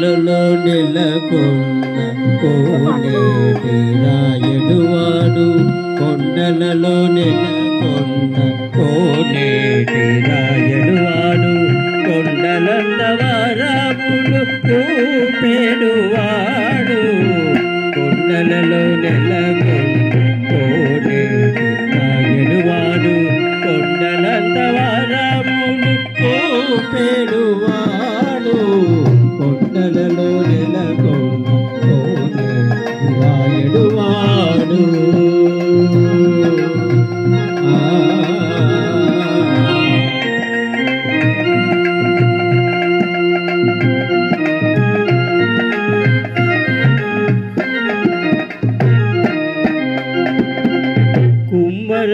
కొండలలో నెలకొన్న కోనేటి రాయడువాడు కొండలలో నెలకొన్న కోనేటి రాయడువాడు కొండలంత వరములు చూపెడువాడు కొండలలో నెలకొన్న కోనేటి రాయడువాడు కొండలంత వరములు చూపెడువాడు కొండలలో నెలకొన్న కోనేటి రాయడువాడు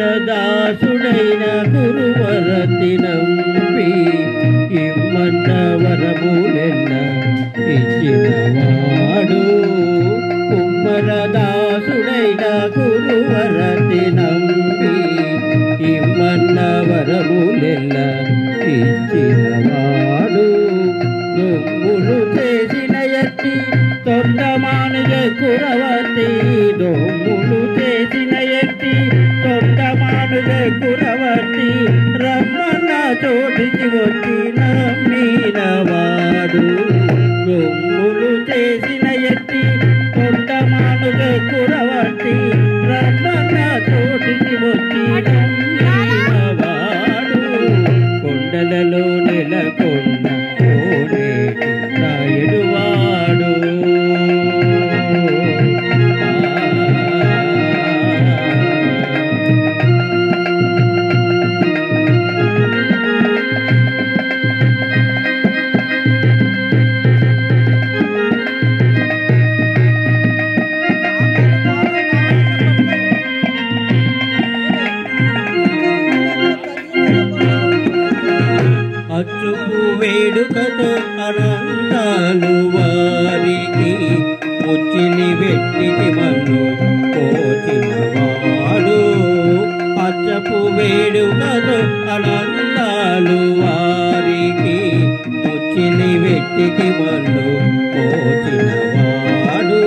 కుమ్మరదాసుడైన గురువరతి నంబి ఇమ్మన్న వరములెల్ల ఇచ్చినవాడు కుమ్మరదాసుడైన గురువరతి నంబి ఇమ్మన్న వరములెల్ల ఇచ్చినవాడు దొమ్ములు చేసిన ఎత్తి తొండమానుజ కురవతి దొమ్ములు చేసిన ఎత్తి తొండమానుజ కురవతి రమ్మన్న చోటికి వచ్చి నమ్మినవాడు దొమ్ములు చేసిన ఎత్తి తొండమానుజ కురవతి రమ్మన్న చోటికి వచ్చి నమ్మినవాడు కొండలలో నెలకొన్న కోనేటి రాయడువాడు అచ్చుపు వేడుకతో అనంతాలు వారికి ముచ్చిని వెట్టికి మన్ను పోచినవాడు అచ్చపు వేడుకతో అనంతాలు వారికి ముచ్చిని వెట్టికి మన్ను పోచినవాడు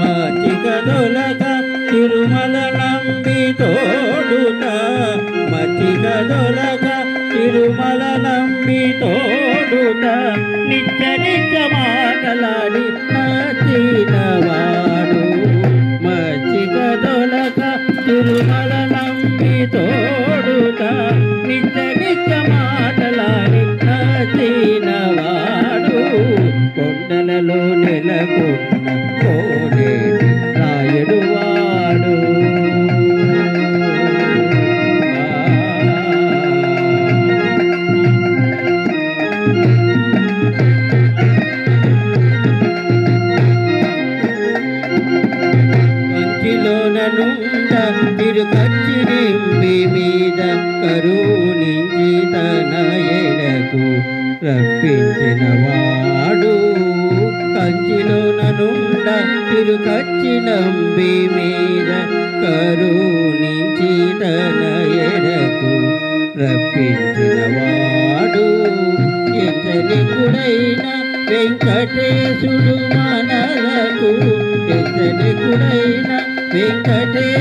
మచ్చిక దొలక తిరుమల నంబి తోడుత మచ్చిక దొలక తిరుమల నంబి తోడుత నిత్య నిత్య మాటలాడి నచ్చినవాడు మచ్చిక దొలక తిరుమల నంబి తోడుత నిత్య నిత్య మాటలాడి నచ్చినవాడు కొండలలో నెలకొన్న కోనేటి రాయడువాడు కంచిలోనుండ తిరుకచ్చి నింబి మీద కరుణించి తన ఎడకు రప్పించినవాడు కంచిలోనుండ తిరుకచ్చి నంబి మీద కరుణించి తన ఎడకు రప్పించినవాడు ఎంతనికుడైన వెంకటేశుడు మనలకు ఎంతనికుడైన వెంకటేశుడు